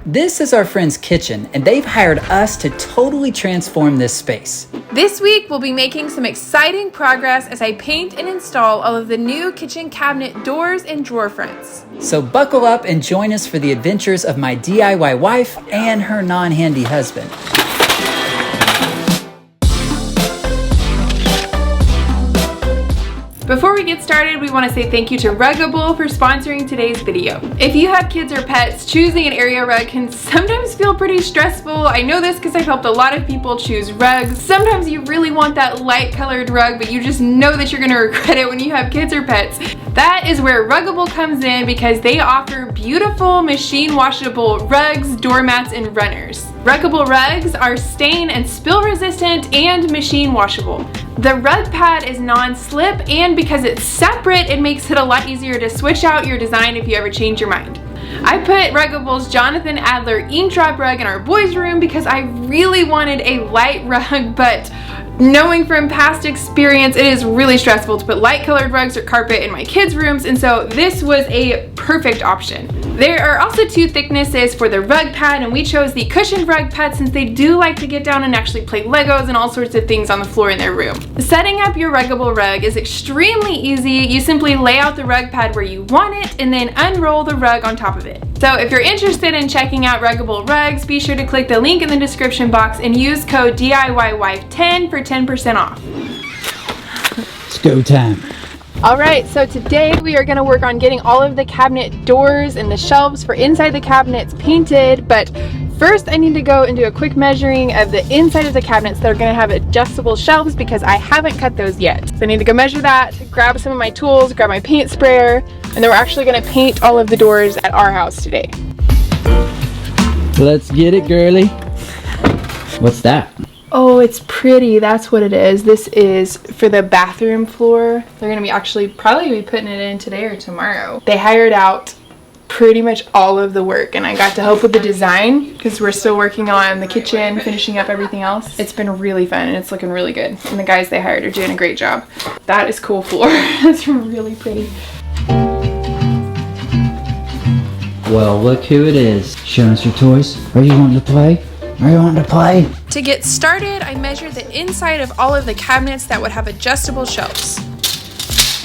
This is our friend's kitchen, and they've hired us to totally transform this space. This week, we'll be making some exciting progress as I paint and install all of the new kitchen cabinet doors and drawer fronts. So buckle up and join us for the adventures of my DIY wife and her non-handy husband. Before we get started, we want to say thank you to Ruggable for sponsoring today's video. If you have kids or pets, choosing an area rug can sometimes feel pretty stressful. I know this because I've helped a lot of people choose rugs. Sometimes you really want that light colored rug, but you just know that you're going to regret it when you have kids or pets. That is where Ruggable comes in because they offer beautiful machine washable rugs, doormats, and runners. Ruggable rugs are stain and spill resistant and machine washable. The rug pad is non-slip, and because it's separate, it makes it a lot easier to switch out your design if you ever change your mind. I put Ruggable's Jonathan Adler ink drop rug in our boys' room because I really wanted a light rug, but knowing from past experience, it is really stressful to put light colored rugs or carpet in my kids' rooms, and so this was a perfect option. There are also two thicknesses for the rug pad, and we chose the cushioned rug pad since they do like to get down and actually play Legos and all sorts of things on the floor in their room. Setting up your Ruggable rug is extremely easy. You simply lay out the rug pad where you want it and then unroll the rug on top of it. So if you're interested in checking out Ruggable rugs, be sure to click the link in the description box and use code DIYWife10 for 10% off. It's go time. Alright, so today we are going to work on getting all of the cabinet doors and the shelves for inside the cabinets painted, but first I need to go and do a quick measuring of the inside of the cabinets that are going to have adjustable shelves because I haven't cut those yet. So I need to go measure that, grab some of my tools, grab my paint sprayer, and then we're actually going to paint all of the doors at our house today. Let's get it, girly. What's that? Oh, it's pretty. That's what it is. This is for the bathroom floor. They're going to be actually probably putting it in today or tomorrow. They hired out pretty much all of the work, and I got to help with the design because we're still working on the kitchen, finishing up everything else. It's been really fun and it's looking really good. And the guys they hired are doing a great job. That is cool floor. That's really pretty. Well, look who it is. Show us your toys. Are you wanting to play? Are you wanting to play? To get started, I measured the inside of all of the cabinets that would have adjustable shelves.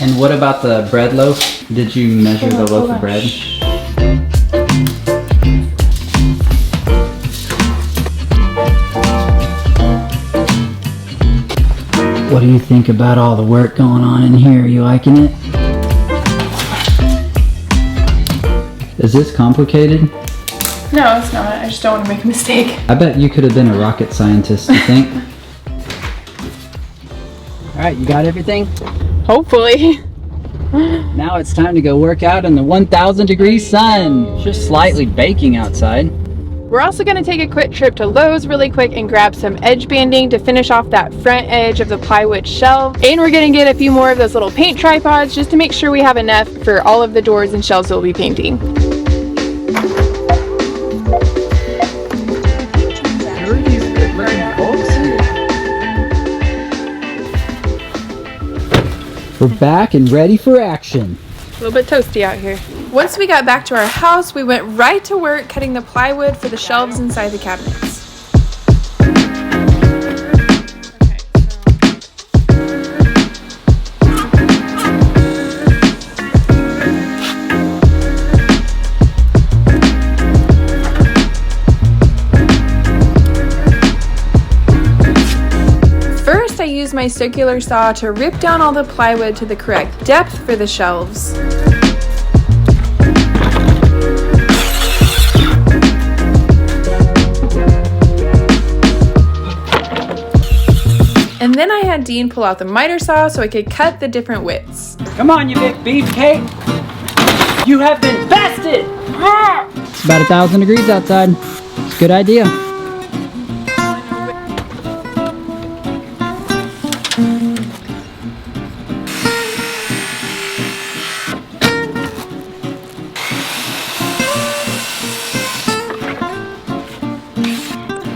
And what about the bread loaf? Did you measure the loaf of bread? What do you think about all the work going on in here? Are you liking it? Is this complicated? No, it's not. I just don't want to make a mistake. I bet you could have been a rocket scientist, you think? Alright, you got everything? Hopefully. Now it's time to go work out in the 1,000 degree sun. Just slightly baking outside. We're also going to take a quick trip to Lowe's really quick and grab some edge banding to finish off that front edge of the plywood shelf. And we're going to get a few more of those little paint tripods just to make sure we have enough for all of the doors and shelves we'll be painting. We're back and ready for action. A little bit toasty out here. Once we got back to our house, we went right to work cutting the plywood for the shelves inside the cabinets. I used my circular saw to rip down all the plywood to the correct depth for the shelves. And then I had Dean pull out the miter saw so I could cut the different widths. Come on, you big beefcake! You have been bested! It's about 1,000 degrees outside. It's a good idea.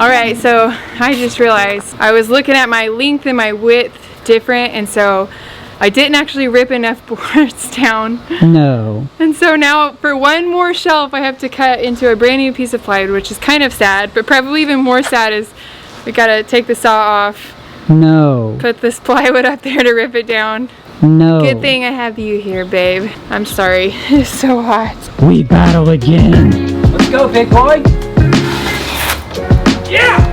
Alright, so I just realized I was looking at my length and my width different, and so I didn't actually rip enough boards down. No. And so now for one more shelf, I have to cut into a brand new piece of plywood, which is kind of sad, but probably even more sad is we gotta take the saw off. No. Put this plywood up there to rip it down. No. Good thing I have you here, babe. I'm sorry. It's so hot. We battle again. Let's go, big boy. Yeah!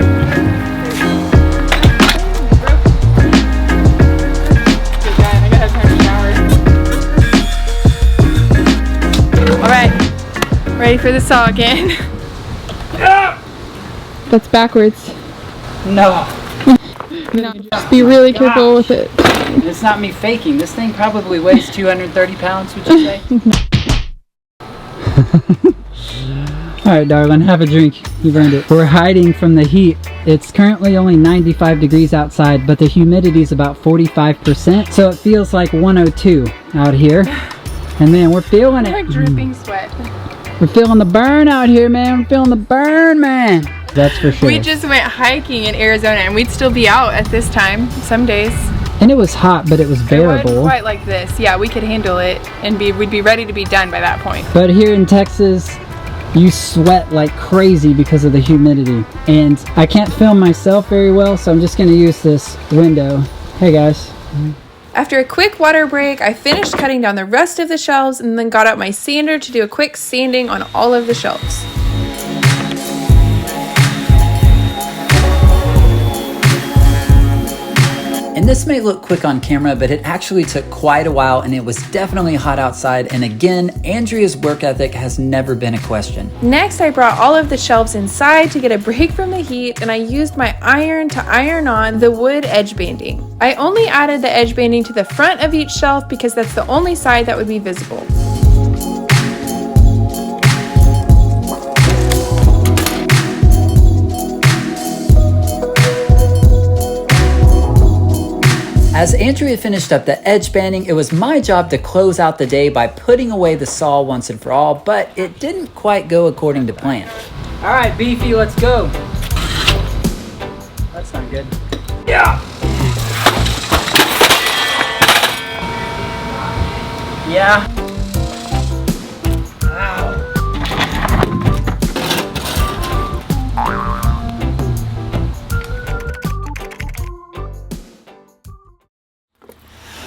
Alright, ready for the saw again. Yeah! That's backwards. No. No, just be really careful with it. It's not me faking. This thing probably weighs 230 pounds, would you say? Alright, darling, have a drink. You've earned it. We're hiding from the heat. It's currently only 95 degrees outside, but the humidity is about 45%, so it feels like 102 out here. And man, we're feeling it. I'm like dripping sweat. We're feeling the burn out here, man. We're feeling the burn, man. That's for sure. We just went hiking in Arizona, and we'd still be out at this time some days. And it was hot, but it was bearable. It wasn't quite like this. Yeah, we could handle it, and we'd be ready to be done by that point. But here in Texas, you sweat like crazy because of the humidity. And I can't film myself very well, so I'm just going to use this window. Hey guys. After a quick water break, I finished cutting down the rest of the shelves and then got out my sander to do a quick sanding on all of the shelves. And this may look quick on camera, but it actually took quite a while, and it was definitely hot outside. And again, Andrea's work ethic has never been a question. Next, I brought all of the shelves inside to get a break from the heat, and I used my iron to iron on the wood edge banding. I only added the edge banding to the front of each shelf because that's the only side that would be visible. As Andrea finished up the edge banding, it was my job to close out the day by putting away the saw once and for all, but it didn't quite go according to plan. All right, Beefy, let's go. That's not good. Yeah. Yeah.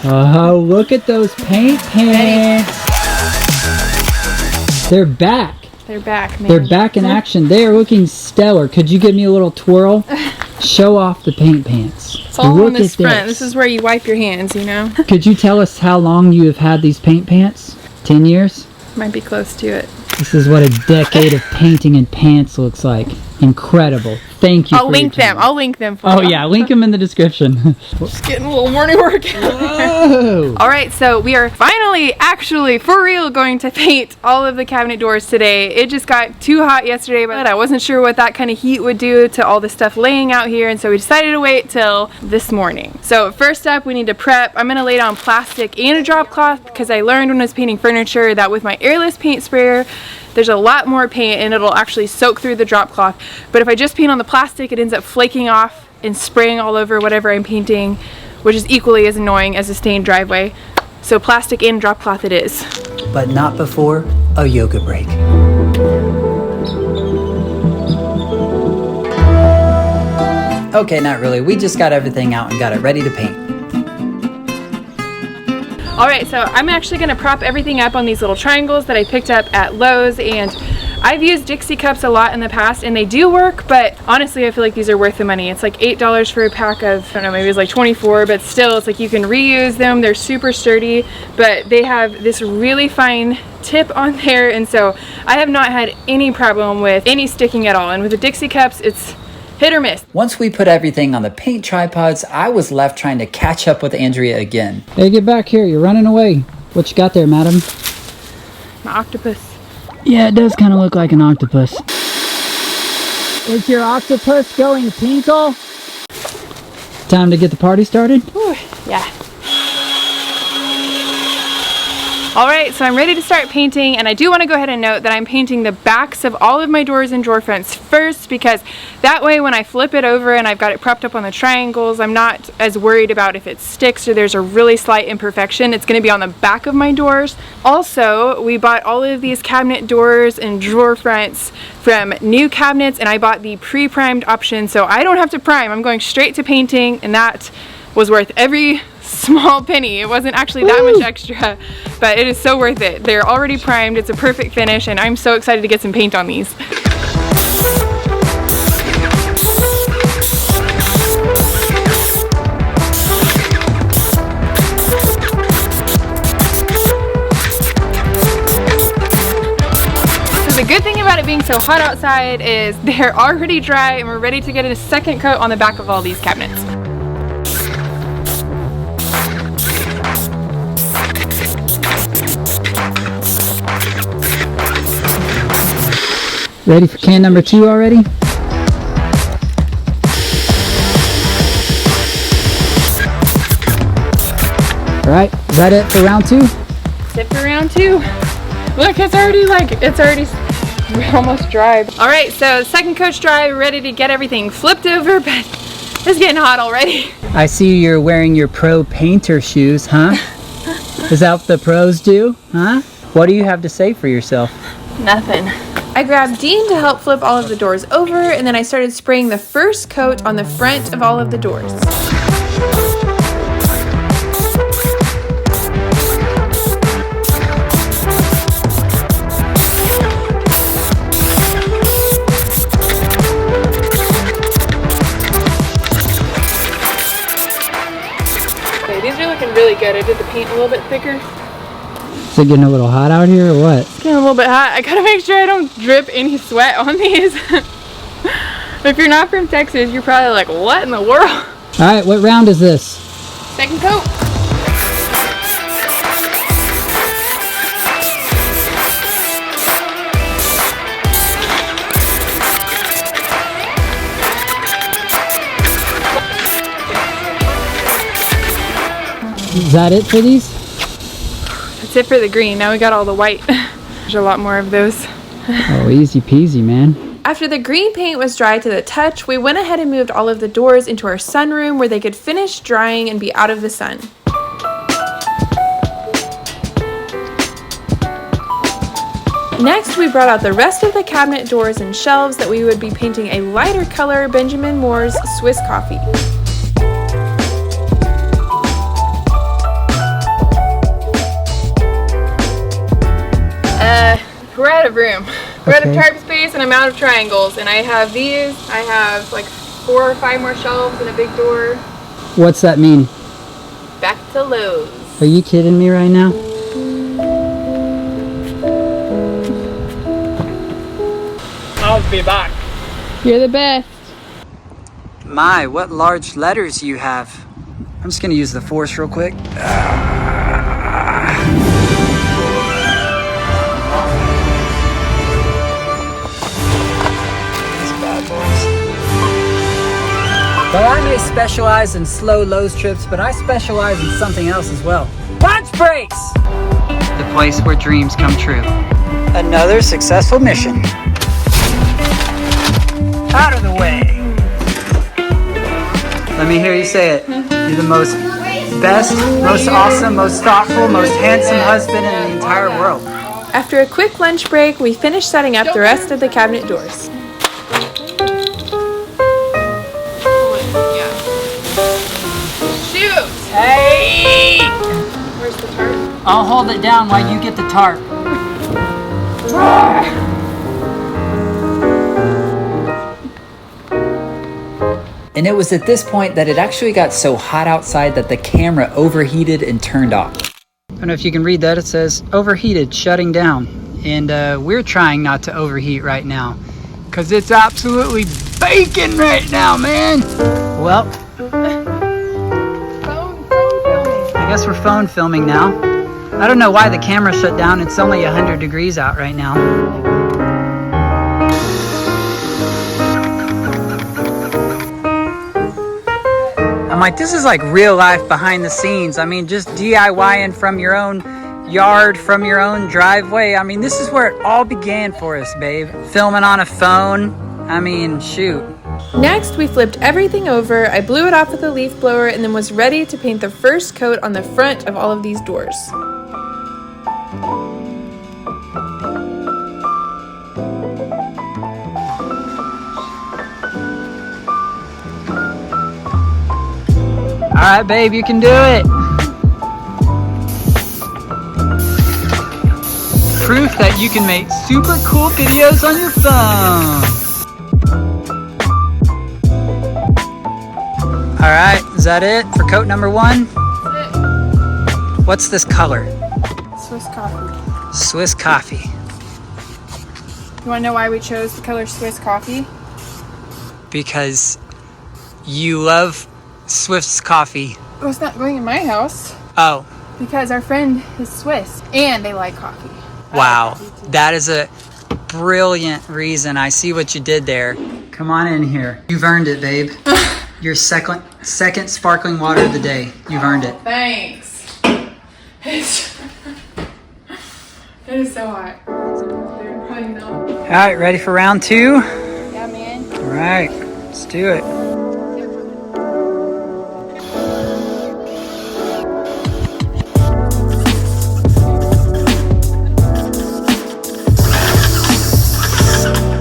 Oh, look at those paint pants. They're back. They're back, man. They're back in action. They are looking stellar. Could you give me a little twirl? Show off the paint pants. It's all on this front. This is where you wipe your hands, you know? Could you tell us how long you have had these paint pants? 10 years? Might be close to it. This is what a decade of painting in pants looks like. Incredible. Thank you. I'll link them. I'll link them for you. Oh yeah, link them in the description. Just getting a little morning workout. All right, so we are finally, actually, for real, going to paint all of the cabinet doors today. It just got too hot yesterday, but I wasn't sure what that kind of heat would do to all the stuff laying out here, and so we decided to wait till this morning. So first up, we need to prep. I'm gonna lay down plastic and a drop cloth because I learned when I was painting furniture that with my airless paint sprayer, there's a lot more paint and it'll actually soak through the drop cloth. But if I just paint on the plastic, it ends up flaking off and spraying all over whatever I'm painting, which is equally as annoying as a stained driveway. So plastic and drop cloth it is. But not before a yoga break. Okay, not really. We just got everything out and got it ready to paint. Alright, so I'm actually going to prop everything up on these little triangles that I picked up at Lowe's, and I've used Dixie cups a lot in the past and they do work, but honestly I feel like these are worth the money. It's like $8 for a pack of, I don't know, maybe it's like 24, but still it's like you can reuse them. They're super sturdy, but they have this really fine tip on there, and so I have not had any problem with any sticking at all. And with the Dixie cups, it's hit or miss. Once we put everything on the paint tripods, I was left trying to catch up with Andrea again. Hey, get back here. You're running away. What you got there, madam? My octopus. Yeah, it does kind of look like an octopus. Is your octopus going tinkle? Time to get the party started? Ooh, yeah. Alright, so I'm ready to start painting, and I do want to go ahead and note that I'm painting the backs of all of my doors and drawer fronts first, because that way when I flip it over and I've got it propped up on the triangles, I'm not as worried about if it sticks or there's a really slight imperfection. It's going to be on the back of my doors. Also, we bought all of these cabinet doors and drawer fronts from New Cabinets, and I bought the pre-primed option, so I don't have to prime. I'm going straight to painting, and that was worth every small penny. It wasn't actually that much extra, but it is so worth it. They're already primed, it's a perfect finish, and I'm so excited to get some paint on these. So the good thing about it being so hot outside is they're already dry, and we're ready to get a second coat on the back of all these cabinets. Ready for can number 2 already? Alright, is that it for round 2? That's it for round 2. Look, it's already almost dry. Alright, so second coat's dry, we're ready to get everything flipped over, but it's getting hot already. I see you're wearing your pro painter shoes, huh? Is that what the pros do, huh? What do you have to say for yourself? Nothing. I grabbed Dean to help flip all of the doors over, and then I started spraying the first coat on the front of all of the doors. Okay, these are looking really good. I did the paint a little bit thicker. Is it getting a little hot out here or what? It's getting a little bit hot. I gotta make sure I don't drip any sweat on these. If you're not from Texas, you're probably like, what in the world? Alright, what round is this? Second coat. Is that it for these? That's it for the green. Now we got all the white. There's a lot more of those. Oh, easy peasy, man. After the green paint was dry to the touch, we went ahead and moved all of the doors into our sunroom where they could finish drying and be out of the sun. Next, we brought out the rest of the cabinet doors and shelves that we would be painting a lighter color Benjamin Moore's Swiss Coffee. We're out of room. We're out of tarp space and I'm out of triangles, and I have these. I have like 4 or 5 more shelves and a big door. What's that mean? Back to Lowe's. Are you kidding me right now? I'll be back. You're the best. My, what large letters you have. I'm just gonna use the force real quick. Well, I may specialize in slow Lowe's trips, but I specialize in something else as well. Lunch breaks! The place where dreams come true. Another successful mission. Out of the way. Let me hear you say it. You're the most best, most awesome, most thoughtful, most handsome husband in the entire world. After a quick lunch break, we finished setting up the rest of the cabinet doors. Hey! Where's the tarp? I'll hold it down while you get the tarp. And it was at this point that it actually got so hot outside that the camera overheated and turned off. I don't know if you can read that. It says overheated, shutting down. And we're trying not to overheat right now, because it's absolutely baking right now, man. Well, I guess we're phone filming now. I don't know why the camera shut down. It's only 100 degrees out right now. I'm like, this is like real life behind the scenes. I mean, just DIYing from your own yard from your own driveway. I mean, this is where it all began for us, babe. Filming on a phone. I mean, shoot. Next, we flipped everything over, I blew it off with a leaf blower, and then was ready to paint the first coat on the front of all of these doors. All right, babe, you can do it. Proof that you can make super cool videos on your phone. All right, is that it for coat number 1? That's it. What's this color? Swiss coffee. Swiss coffee. You wanna know why we chose the color Swiss coffee? Because you love Swiss coffee. Well, it's not going in my house. Oh, Because our friend is Swiss and they like coffee. wow. That is a brilliant reason. I see what you did there. Come on in here. You've earned it, babe. Your second sparkling water of the day. You've earned it. Thanks. It is so hot. All right, ready for round 2? Yeah, man. All right, let's do it.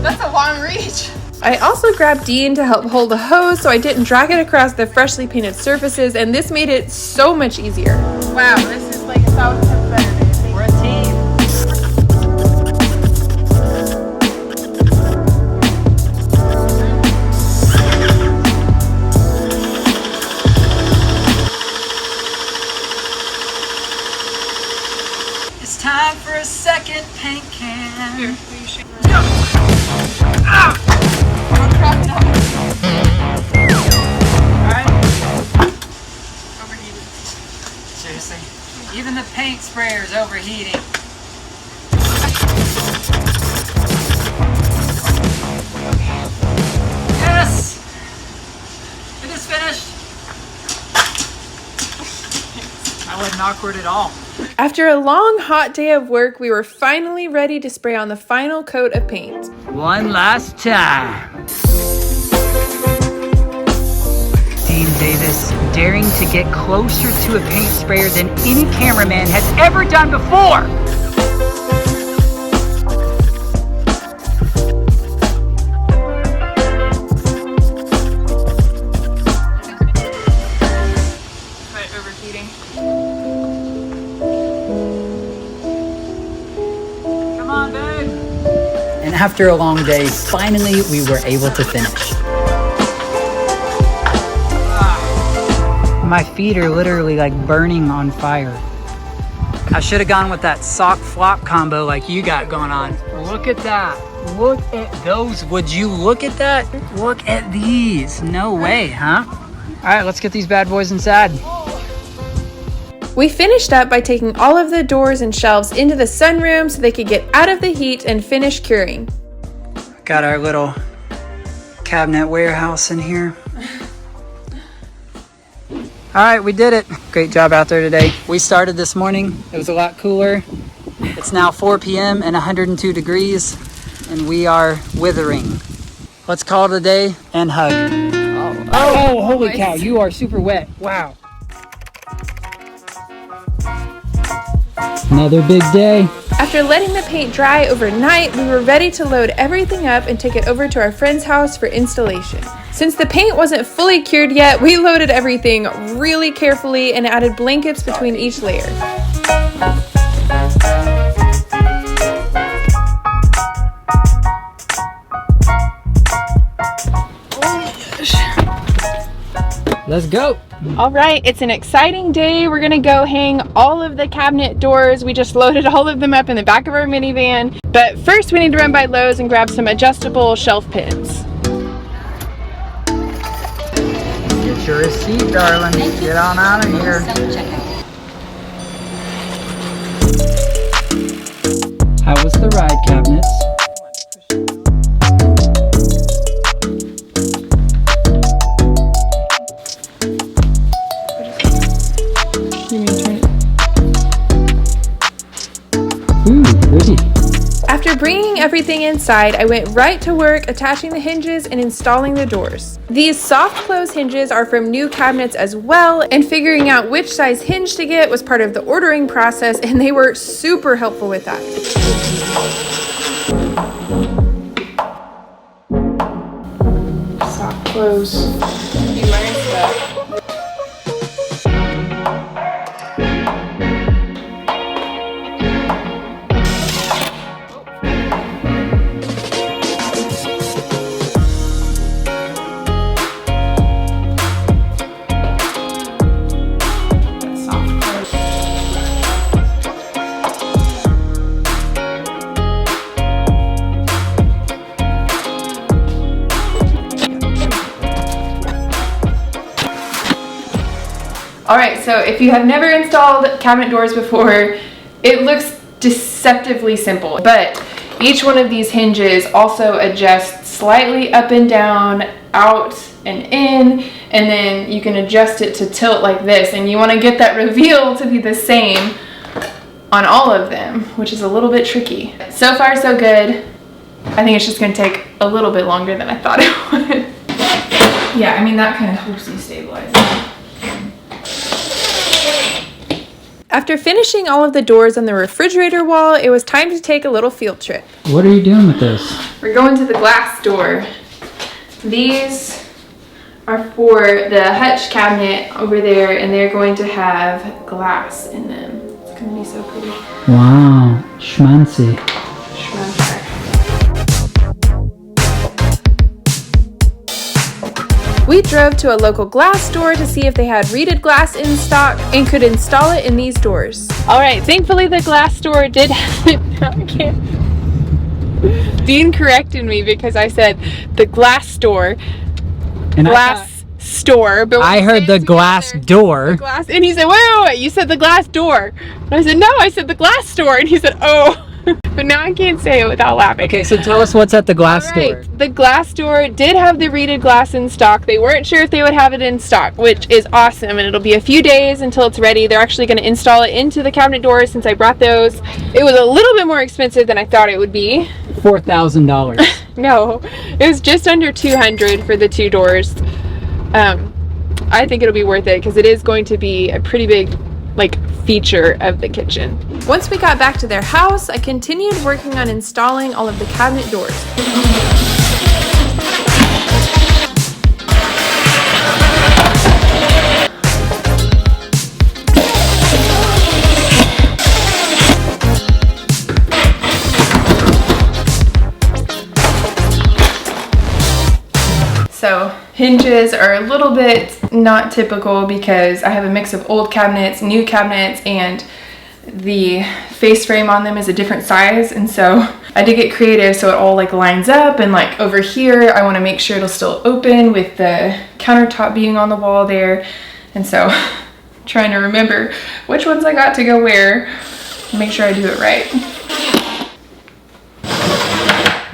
That's a long reach. I also grabbed Dean to help hold the hose so I didn't drag it across the freshly painted surfaces, and this made it so much easier. Wow, this is like 1,000 times better, baby. We're a team. It's time for a second paint can. Here, will you shake? Don't crack it up. Alright. Overheated. Seriously. Even the paint sprayer is overheating. Yes! It is finished. That wasn't awkward at all. After a long, hot day of work, we were finally ready to spray on the final coat of paint. One last time. Dean Davis daring to get closer to a paint sprayer than any cameraman has ever done before. But overheating. Come on, babe. And after a long day, finally we were able to finish. My feet are literally like burning on fire. I should have gone with that sock flop combo like you got going on. Look at that. Look at those. Would you look at that? Look at these. No way, huh? All right, let's get these bad boys inside. We finished up by taking all of the doors and shelves into the sunroom so they could get out of the heat and finish curing. Got our little cabinet warehouse in here. All right, we did it. Great job out there today. We started this morning. It was a lot cooler. It's now 4 p.m. and 102 degrees, and we are withering. Let's call it a day and hug. Oh, holy cow, you are super wet. Wow. Another big day. After letting the paint dry overnight, we were ready to load everything up and take it over to our friend's house for installation. Since the paint wasn't fully cured yet, we loaded everything really carefully and added blankets between each layer. Let's go. All right, it's an exciting day. We're gonna go hang all of the cabinet doors. We just loaded all of them up in the back of our minivan. But first we need to run by Lowe's and grab some adjustable shelf pins. Get your receipt, darling. Get on out of here. How was the ride, cabinets? putting everything inside, I went right to work attaching the hinges and installing the doors. These soft close hinges are from new cabinets as well, and figuring out which size hinge to get was part of the ordering process, and they were super helpful with that. Soft close. You learn stuff. Alright, so if you have never installed cabinet doors before, it looks deceptively simple, but each one of these hinges also adjusts slightly up and down, out and in, and then you can adjust it to tilt like this, and you want to get that reveal to be the same on all of them, which is a little bit tricky. So far so good. I think it's just going to take a little bit longer than I thought it would. Yeah, I mean that kind of helps you stabilize it. After finishing all of the doors on the refrigerator wall, it was time to take a little field trip. What are you doing with this? We're going to the glass door. These are for the hutch cabinet over there, and they're going to have glass in them. It's going to be so pretty. Wow, schmancy. Schmancy. We drove to a local glass store to see if they had reeded glass in stock and could install it in these doors. Alright, thankfully the glass store did have it. I can't. Dean corrected me because I said the glass store. And glass store. But I heard the glass door. The glass, and he said, wait, you said the glass door. And I said, no, I said the glass store. And he said, oh. But now I can't say it without laughing. Okay, so tell us what's at the glass store. The glass store did have the reeded glass in stock. They weren't sure if they would have it in stock, which is awesome, and it'll be a few days until it's ready. They're actually going to install it into the cabinet doors since I brought those. It was a little bit more expensive than I thought it would be. $4,000. No, it was just under $200 for the two doors. I think it'll be worth it because it is going to be a pretty big feature of the kitchen. Once we got back to their house, I continued working on installing all of the cabinet doors. So hinges are a little bit not typical because I have a mix of old cabinets, new cabinets, and the face frame on them is a different size, and so I did get creative so it all lines up, and over here I want to make sure it'll still open with the countertop being on the wall there, and so I'm trying to remember which ones I got to go where and make sure I do it right.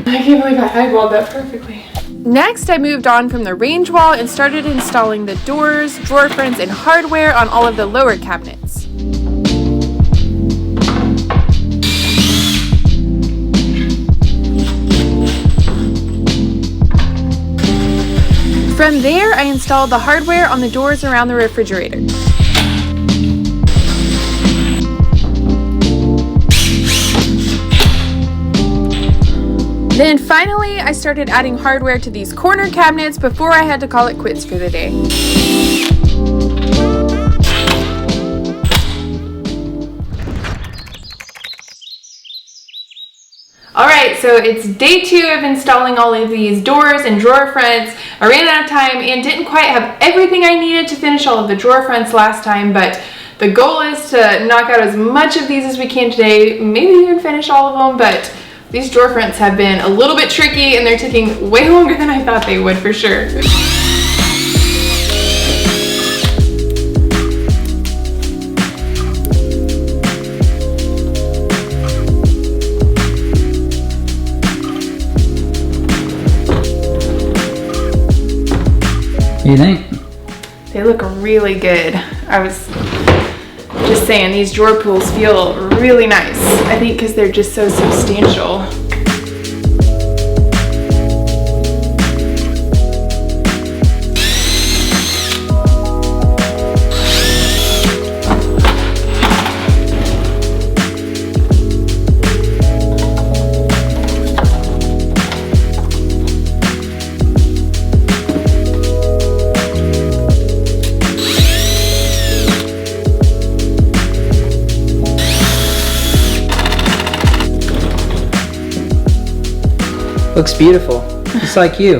I can't believe I eyeballed that perfectly. Next, I moved on from the range wall and started installing the doors, drawer fronts, and hardware on all of the lower cabinets. From there, I installed the hardware on the doors around the refrigerator. Then finally, I started adding hardware to these corner cabinets before I had to call it quits for the day. Alright, so it's day 2 of installing all of these doors and drawer fronts. I ran out of time and didn't quite have everything I needed to finish all of the drawer fronts last time, but the goal is to knock out as much of these as we can today. Maybe even finish all of them, but these drawer fronts have been a little bit tricky and they're taking way longer than I thought they would for sure. What do you think? They look really good. I was just saying, these drawer pulls feel really nice. I think because they're just so substantial. Looks beautiful, just like you.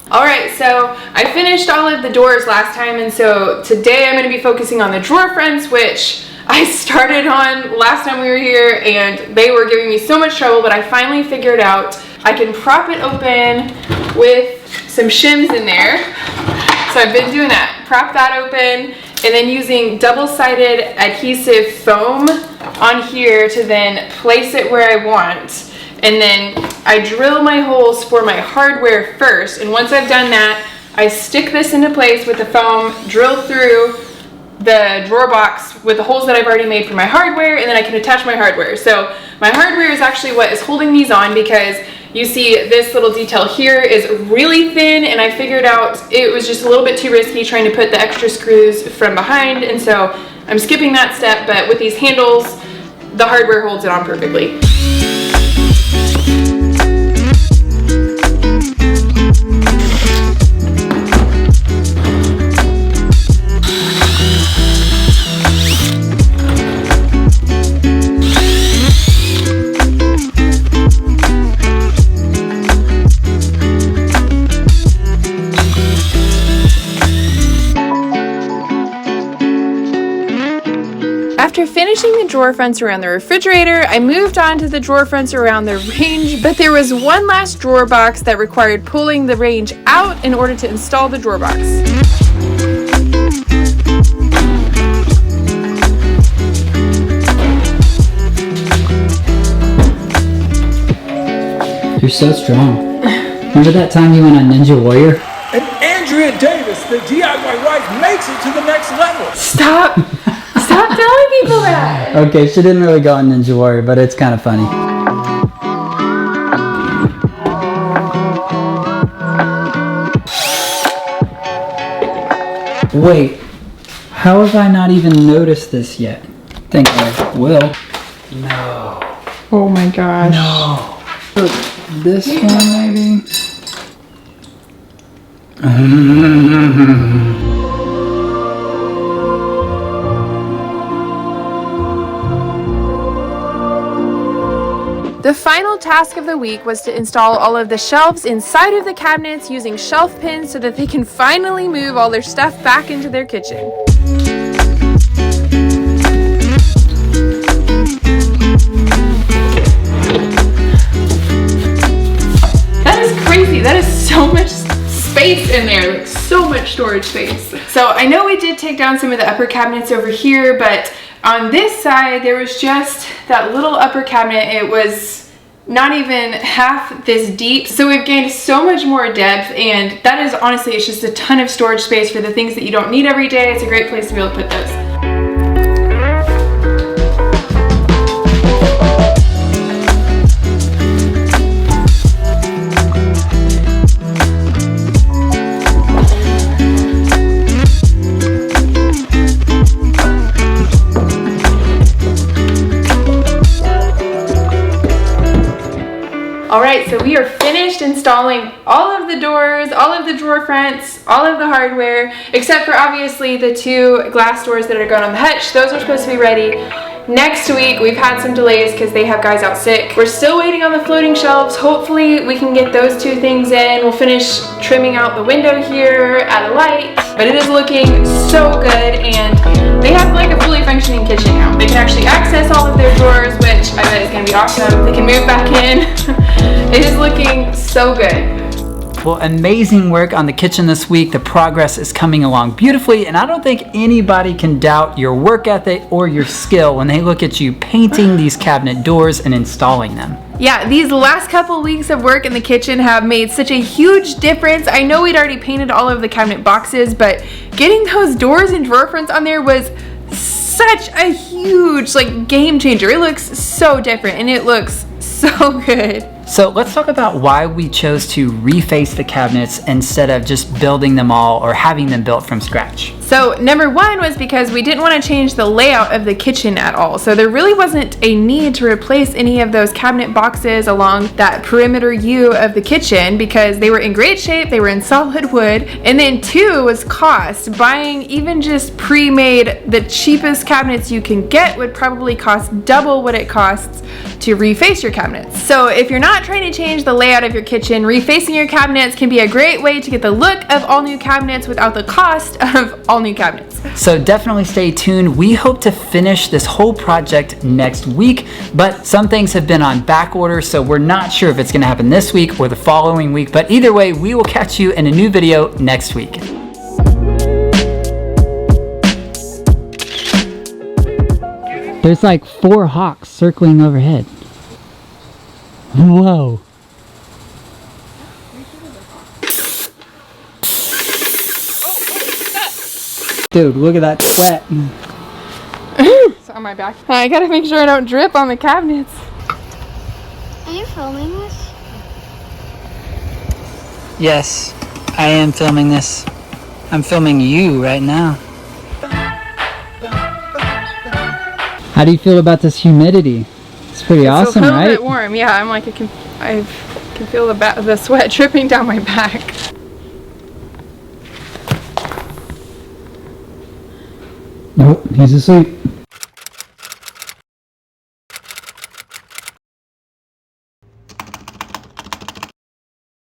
Alright, so I finished all of the doors last time, and so today I'm going to be focusing on the drawer fronts, which I started on last time we were here, and they were giving me so much trouble, but I finally figured out I can prop it open with some shims in there. So I've been doing that. Prop that open, and then using double-sided adhesive foam on here to then place it where I want. And then I drill my holes for my hardware first, and once I've done that, I stick this into place with the foam, drill through the drawer box with the holes that I've already made for my hardware, and then I can attach my hardware. So my hardware is actually what is holding these on, because you see this little detail here is really thin, and I figured out it was just a little bit too risky trying to put the extra screws from behind, and so I'm skipping that step, but with these handles, the hardware holds it on perfectly. After finishing the drawer fronts around the refrigerator, I moved on to the drawer fronts around the range, but there was one last drawer box that required pulling the range out in order to install the drawer box. You're so strong. Remember that time you went on Ninja Warrior? And Andrea Davis, the DIY wife, makes it to the next level. Stop! Stop telling people that! Okay, she didn't really go on Ninja Warrior, but it's kind of funny. Wait, how have I not even noticed this yet? Think I will. No. Oh my gosh. No. Look, this one maybe? The final task of the week was to install all of the shelves inside of the cabinets using shelf pins so that they can finally move all their stuff back into their kitchen. That is crazy. That is so much space in there, like so much storage space. So I know we did take down some of the upper cabinets over here, but on this side, there was just that little upper cabinet. It was not even half this deep. So we've gained so much more depth, and that is honestly, it's just a ton of storage space for the things that you don't need every day. It's a great place to be able to put those. Alright, so we are finished installing all of the doors, all of the drawer fronts, all of the hardware, except for obviously the two glass doors that are going on the hutch. Those are supposed to be ready next week. We've had some delays because they have guys out sick. We're still waiting on the floating shelves. Hopefully we can get those two things in. We'll finish trimming out the window here, add a light, but it is looking so good, and they have like a fully functioning kitchen now. They can actually access all of their drawers, which I bet is going to be awesome. They can move back in. It is looking so good. Well, amazing work on the kitchen this week. The progress is coming along beautifully, and I don't think anybody can doubt your work ethic or your skill when they look at you painting these cabinet doors and installing them. Yeah, these last couple weeks of work in the kitchen have made such a huge difference. I know we'd already painted all of the cabinet boxes, but getting those doors and drawer fronts on there was such a huge game changer. It looks so different, and it looks so good. So let's talk about why we chose to reface the cabinets instead of just building them all or having them built from scratch. So number one was because we didn't want to change the layout of the kitchen at all. So there really wasn't a need to replace any of those cabinet boxes along that perimeter U of the kitchen because they were in great shape, they were in solid wood. And then two was cost. Buying even just pre-made, the cheapest cabinets you can get would probably cost double what it costs to reface your cabinets. So if you're not trying to change the layout of your kitchen, refacing your cabinets can be a great way to get the look of all new cabinets without the cost of all new cabinets. So definitely stay tuned. We hope to finish this whole project next week, but some things have been on back order, so we're not sure if it's gonna happen this week or the following week, but either way, we will catch you in a new video next week. There's like 4 hawks circling overhead. Whoa. Dude, look at that sweat. It's on my back. I gotta make sure I don't drip on the cabinets. Are you filming this? Yes, I am filming this. I'm filming you right now. How do you feel about this humidity? It's pretty awesome, It's a right? little bit warm. Yeah, I'm like, I can feel the sweat dripping down my back. Nope, he's asleep.